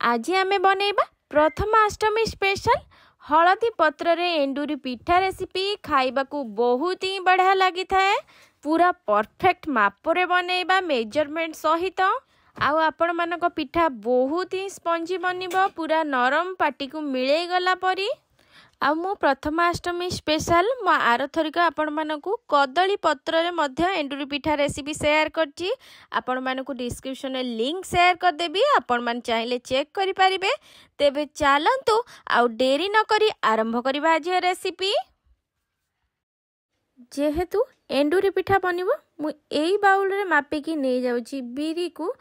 आज आमे बनेबा प्रथमाष्टमी स्पेशल हलदी पत्र रे एंडूरी पिठा रेसिपी खाइबा को बहुत ही बढ़िया लगी थाए। पूरा परफेक्ट मापरे बनेबा मेजरमेंट सहित आउ आपण मानको पिठा बहुत ही स्पंजी बनिबो, पूरा नरम पाटी को मिले गला परी। आउ मु प्रथमाष्टमी स्पेशल मो आरथरिक आपण मानकु कदली पत्र रे मध्य एंडूरी पिठा रेसिपी शेयर करची। आपण मानकु डिस्क्रिप्शन में लिंक शेयर कर देबी, आपण मान चाहिले चेक करि परिबे। तेबे चलंतु आउ देरी न करी आरंभ करिबा आज रेसिपी। जेहेतु एंडूरी पिठा बनिबो मु एई बाउल रे मापिकी नै जाउची बिरी को,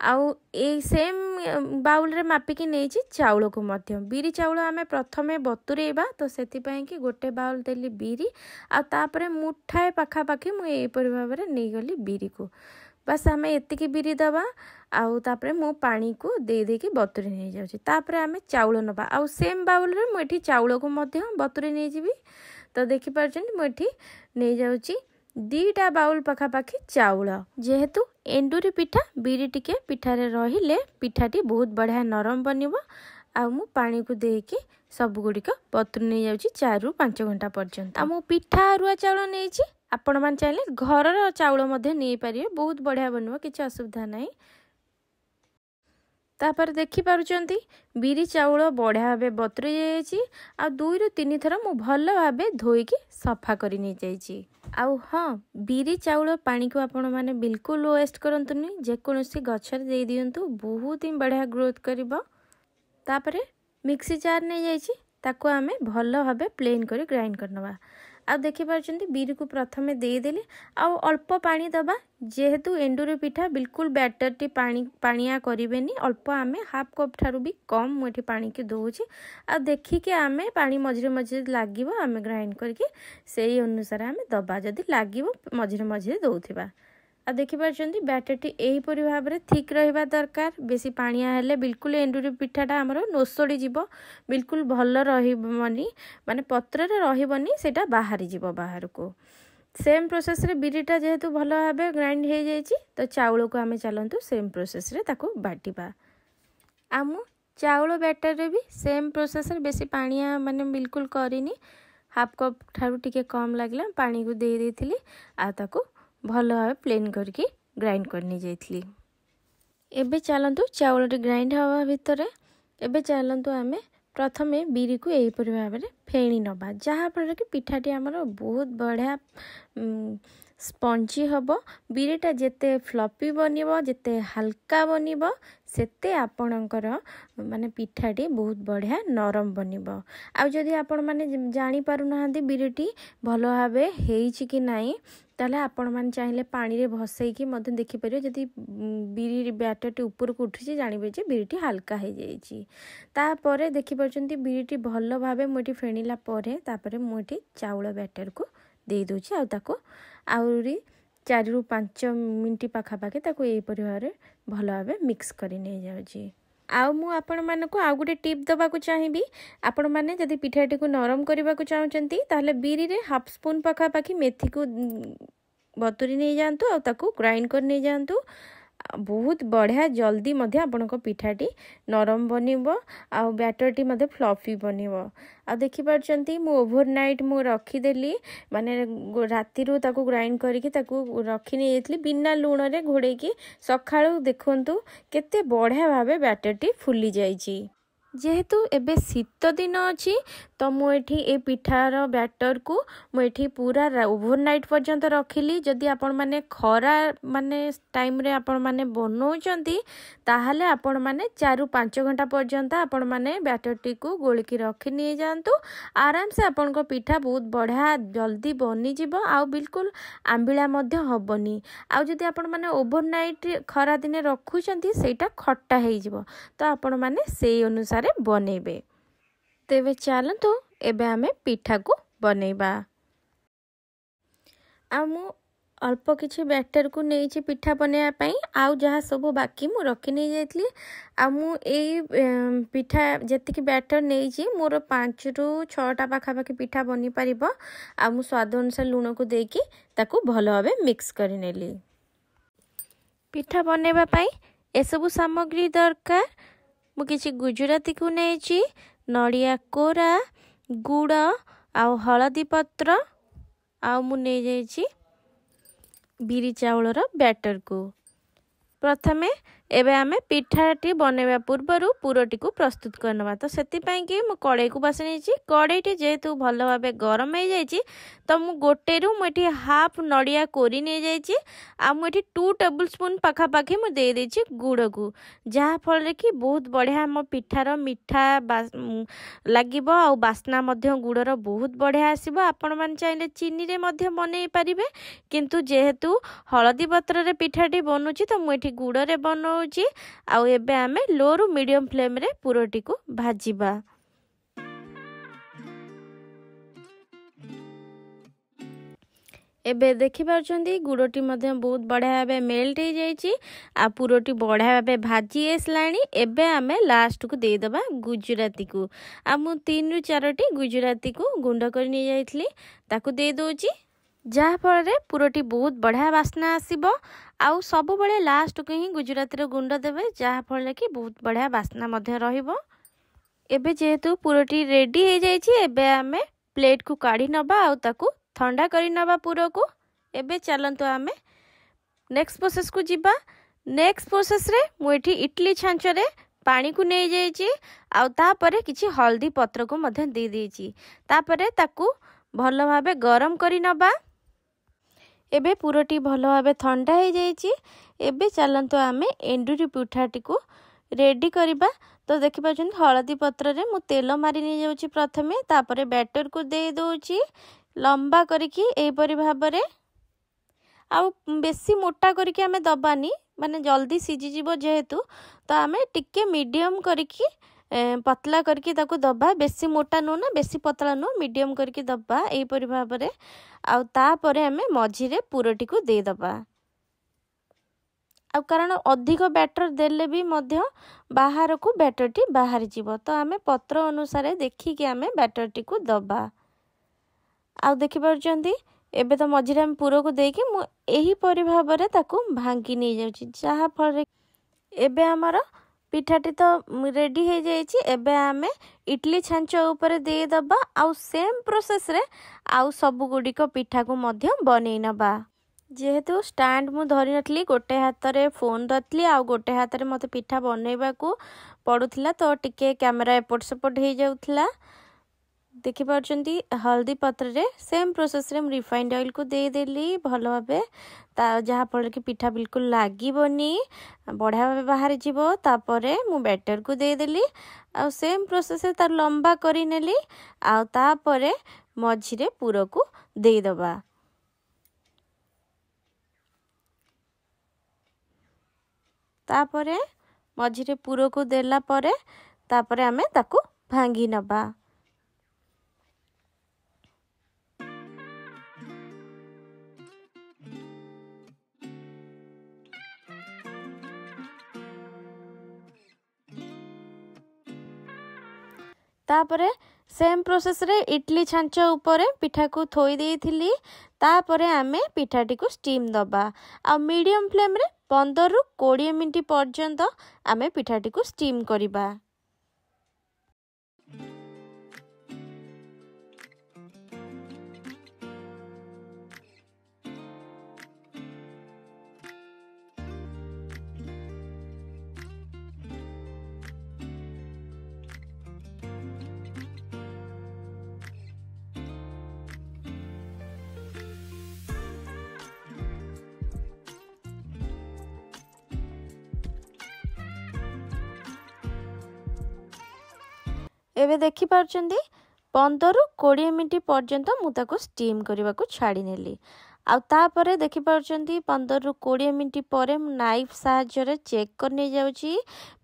आउ ए सेम बाउल रे मापिकी नेछि चाउल को मध्य। बिरी चाउल आमे प्रथमे बतुरेबा, तो सेति पय कि गोटे बाउल देली बिरी आ तापरे मुठाए पाखा पाखी मु एई परि भाबरे नै गली बिरी को। बस आमे एतिकी बिरी दबा आउ तापरे मु पानी को दे दे के बतुरे नै जाउची। तापरे आमे चाउल नबा आउ सेम बाउल रे मु एठी चाउल को मध्य बतुरे नै जिबी। तो देखि परछन मु एठी नै जाउची दीटा बाउल पाखा पाखी चाउल। जेहेतु एंडूरी पिठा बिरी टिके पिठारे रहिले पिठाटी बहुत बढ़िया नरम बनिबो। आ मु पानी को देके सब गुड़िक बतुर नहीं जाउची 4 ରୁ 5 घंटा पर्यंत। आ मु पिठा अरुआ चाउल नेछि, आपण मान चाहिले घरर चाउल मध्ये नै पारिबे, बहुत बढ़िया बनिबो, किछ असुविधा नाही। तापर देखि पारुचंती बिरी चाउल बढ़िया भाबे बतुरी जाइछि। आ 2 ରୁ 3 थर मु भल भाबे धोइकी सफा करि नै जाइछि। आउ हाँ, बिरी चाउल पानी को आपण माने बिल्कुल वेस्ट करंतुनी, जे कोनोसी गछर दे दियंतु, बहुत ही बढ़िया ग्रोथ करिबो। तापरे मिक्सी जार नै जाइछि, ताको आमे भल भाबे प्लेन करी ग्राइंड करनबा। आ देखि पारछंती बिरी को प्रथमे दे देली आउ अल्प पानी दबा। जेहेतु एंडूरी पिठा बिल्कुल बैटर टी पानिया करिवेनी, अल्प आमे हाफ कप ठारू भी कम मुठी पानी के दोछि। आ देखि के आमे पानी मझिरे मझिरे लागिवो, आमे ग्राइंड करके सेही अनुसार आमे दबा, जदी लागिवो मझिरे मझिरे दउथिबा। आ देखि पारछंती बैटर टी एही परि भाबरे थिक रहिबा दरकार। बेसी पानिया हेले बिल्कुल एंडूरी पिठाटा हमरो नोसड़ी जिवो, बिल्कुल भल रहिबनी, माने पत्र रे रहिबनी, सेटा बाहरी जिवो बाहर को। सेम प्रोसेस रे बिरीटा जेहेतु भल भाबे ग्राइंड हे जाइछि, तो चाउल को आमे चलंतु सेम प्रोसेस रे ताको बाटिबा। आमु चाउल बैटर रे भी सेम प्रोसेस रे बेसी पानिया माने बिल्कुल करिनी, हाफ कप ठारू टिके कम लागला पानी को दे देथिली। आ ताको भल भाबे प्लेन करके ग्राइंड करनी जाइथिली। एबे चलंतु चाउल रे ग्राइंड हवा भितरे एबे चलंतु आमे प्रथमे बिरी को एही परि भाबरे फेणी नबा, जहा पर कि पिठाटी हमर बहुत बढ़िया स्पंजी हबो। बिरीटा जेते फ्लफी बनिबो, जेते हल्का बनिबो, सेते आपणकर माने पिठाटी बहुत बढ़िया नरम बनिबो। आ जदि आपण माने जानि पारु नहांती बिरीटी भल भाबे हेइछि कि नाही, ताले आपण मान चाहिले पानी रे भसई कि मते देखि परियो। जदि बिरी बैटरटी ऊपर को उठिछि, जानिबे जे बिरीटी हल्का हे जाइछि। ता परे देखि परचंती बिरीटी भल भाबे मोटी फेणीला परे तापरे मोटी चाउल बैटर को दे दोछि। आ ताको आउरी 4 ରୁ 5 मिनिट पाखा पाखे ताको एही परि भाबरे भल भाबे मिक्स करि नै जाउछि। आउ मु आपण मानको आउ गुटे टिप दबा को चाहिबी। आपण माने जदि पिठाटी को नरम करबा को चाहचंती, ताले बिरी रे हाफ स्पून पाखा पाखी मेथी को बतुरी नै जानतु, आ ताको ग्राइंड कर नै जानतु। बहुत बढ़िया जल्दी मध्य आपनको पिठाटी नरम बनिबो, आ बैटरटी मध्य फ्लफी बनिबो। आ देखि परचंती मु ओवरनाइट मु रखी देली, माने राती रो ताको ग्राइंड करके ताको रखी नै जेतली बिना लूण रे घोड़े की। सखाळु देखंतु केते बढ़िया भाबे बैटरटी फुली जाइछि। जेहेतु एबे शीत दिन अछि, तो मु एठी ए पिठार बैटर को मु एठी पूरा ओवरनाइट पर्यंत रखिली। जदि आपण माने खरा माने टाइम रे आपण माने बनौचंती, ताहाले आपण माने 4 ରୁ 5 घंटा पर्यंत आपण माने बैटरटी को गोळकी रखि नै जानतु। आराम से आपण को पिठा बहुत बढ़िया जल्दी बनी जिवो, आ बिल्कुल आंबिळा मध्य हबनी। आ जदि आपण माने ओवरनाइट खरा दिने रखुचंती, सेटा खट्टा हे जिवो, तो आपण माने सेही अनुसार बनेबे। तेबे चलंतु एबे आमे पिठा को बनेबा। आ मु अल्प किछि बैटर को नेछि पिठा बनेया पई, आउ जहा सब बाकी मु रखि नै जाइतली। आ मु एई पिठा जेतिकी बैटर नेछि मोर 5 ରୁ 6 टा पाखा पाखी पिठा बनी परिबो। आ मु स्वाद अनुसार लूण को देकी ताको भल भाबे मिक्स करि नेली। पिठा बनेबा पई ए सब सामग्री दरकार। मु किछि गुजराती को नेछि नड़िया कोरा गुड़ आउ हलदी पत्र आउ मु नै जाइछि बिरी चाउलर बैटर को। प्रथमे एबे आमे पिठाटी बनैबा पूर्वरु पुरटी को प्रस्तुत करनबा। तो सेति पई कि मु कड़ाई को बसै नेछि। कड़ाईटी जेहेतु भल भाबे गरम हो जाइछि तो मु गोटे रु मुठी हाफ नड़िया कोरी नै जाइछि आ मुठी 2 टेबल स्पून पाखा पाखी मु दे देछि गुड़ को, जहा फल रे कि बहुत बढ़िया हम पिठार मिठा लागिबो आ बास्ना मध्य गुड़र बहुत बढ़िया आसीबो। आपण मान चाइले चीनी रे मध्य बनै परिबे, किंतु जेहेतु हळदी पत्र रे पिठाटी बनुछि तो मु एठी गुड़ रे बनो आउ एबे आमे लो रु मीडियम फ्लेम रे पुरोटी को भाजीबा। एबे देखि पारछंती गुड़टी मध्य बहुत बढ़िया भाबे मेल्ट हो जाइछि आ पुरोटी बढ़िया भाबे भाजी आसलाणी। एबे आमे लास्ट को दे दबा गुजराती को। आ मु 3 रु 4टी गुजराती को गुंड कर नि जाइथली ताकू दे दोछि, जहा फल रे पुरोटी बहुत बढ़िया बास्ना आसीबो। आउ सब बळे लास्ट को ही गुजराती रो गुंड देबे, जहा फल कि बहुत बढ़िया बास्ना मध्य रहिबो। एबे जेहेतु पुरोटी रेडी हो जाइछि एबे आमे प्लेट को काढी नबा आउ ताकू ठंडा करी नबा पुरो को। एबे चलंतो आमे नेक्स्ट प्रोसेस को जिबा। नेक्स्ट प्रोसेस रे मु एठी इडली छांच रे पानी को नै जाइछि आउ तापरे किछि हल्दी पत्र को मध्य दे देछि। तापरे ताकू भलो भाबे गरम करी नबा। एबे पुरोटी भलो भाबे ठंडा हो जाइछि। एबे चलंतो आमे एंडुरी पिठाटी को रेडी करिबा। तो देखि पाछन हळदी पत्र रे मु तेल मारी नै जाउछि प्रथमे, तापरे बैटर को दे दोछि लंबा करिकि एई परि भाबरे। आउ बेसी मोटा करिकि आमे दबानी, माने जल्दी सिझी जिवो जेहेतु, तो आमे टिके मीडियम करिकि पतला करके ताको दबा। बेसी मोटा नो ना बेसी पतला नो, मीडियम करके दबा एई परि भाबरे। आउ तापरे हमें मझिरे पुरोटी को दे दबा। आउ कारण अधिक बैटर देले भी मध्य बाहर को बैटरटी बाहर जीवो, तो हमें पत्र अनुसार देखी कि हमें बैटरटी को दबा। आउ देखि पारछंती एबे तो मझिरे हम पुरो को देके मु एही परि भाबरे ताको भांगी नै जाउछि, जहा फल एबे हमर पिठाटी तो रेडी हो जाइछि। एबे आमे इडली छांच ऊपर दे दबा आउ सेम प्रोसेस रे आउ सब गुडी को पिठा को मध्य बनै नबा। जेहेतु स्टैंड मु धरि नथली, गोटे हाथ रे फोन धरतली आउ गोटे हाथ रे मते पिठा बनैबा को पडुथला, तो टिके कैमरा एपट सेपट हो जाउथला। देखि पारछंती हल्दी पत्र रे सेम प्रोसेस रे रिफाइंड ऑयल को दे देली भलो भाबे, ता जहा फल कि पिठा बिल्कुल लागिबोनी, बढ़िया भाबे बाहर जीवो। तापरे मु बैटर को दे देली आ सेम प्रोसेस रे तार लंबा करी नेली आ तापरे मझिरे पुरो को दे दबा। तापरे मझिरे पुरो को देला परे तापरे हमें ताको भांगी नबा। तापरे सेम प्रोसेस रे इडली छांच ऊपर पिठा को थोई देइथिली। तापरे आमे पिठाटी को स्टीम दबा आ मीडियम फ्लेम रे 15 रु 20 मिनिट पर्यंत आमे पिठाटी को स्टीम करिबा। एबे देखि पारछंती 15 रु 20 मिनिट पर्यंत मु ताको स्टीम करबा को छाड़ी नेली। आ तापरे देखि पारछंती 15 रु 20 मिनिट परे नाइफ साहाय्य रे चेक करने जाउची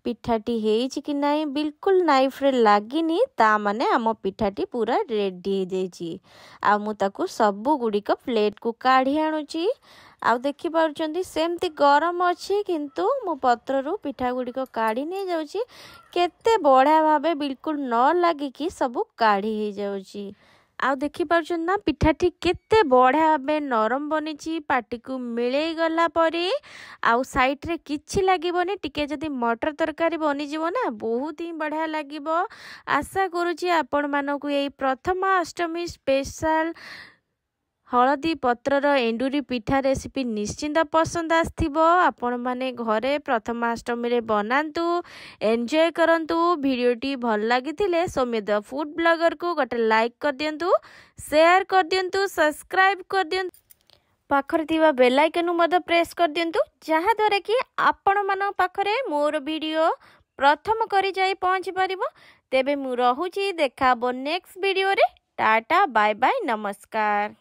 पिठाटी हेइची कि नाही। बिल्कुल नाइफ रे लागिनी, ता माने हम पिठाटी पूरा रेडी हो जाइची। आ मु ताको सब गुडी को प्लेट को काढी आनुची। आ देखि पारछंती सेमती गरम अछि, किंतु मु पत्र रु पिठा गुडी को काढी नै जाउची। केते बढ़िया भाबे बिल्कुल न लागी कि सब काढी हे जाउची। आउ देखि पारुछन ना पिठाटी केते बढ़िया भाबे नरम बनिची पाटी को मिलई गला परी आउ साइड रे किछि लागिबोनी टिके जदी मटर तरकारी बनि जीवो ना बहुत ही बढ़िया लागिबो। आशा करूची आपण मानकु एई प्रथमाष्टमी स्पेशल हलदी पत्रर एंडुरी पिठा रेसिपी निश्चिंत पसंद आसथिबो। आपण माने घरे प्रथमाष्टमी रे बनांतु एंजॉय करंतु। वीडियोटी भल लागिथिले सौम्यद फूड ब्लॉगर को गोटे लाइक कर दियंतु, शेयर कर दियंतु, सब्सक्राइब कर दियंतु, पाखरे थिबा बेल आइकन मद प्रेस कर दियंतु जहा द्वारा कि आपण मान पाखरे मोर वीडियो प्रथम करी जाई पहुंची परिबो। तेबे मु रहूची देखाबो नेक्स्ट वीडियो रे। टाटा बाय बाय नमस्कार।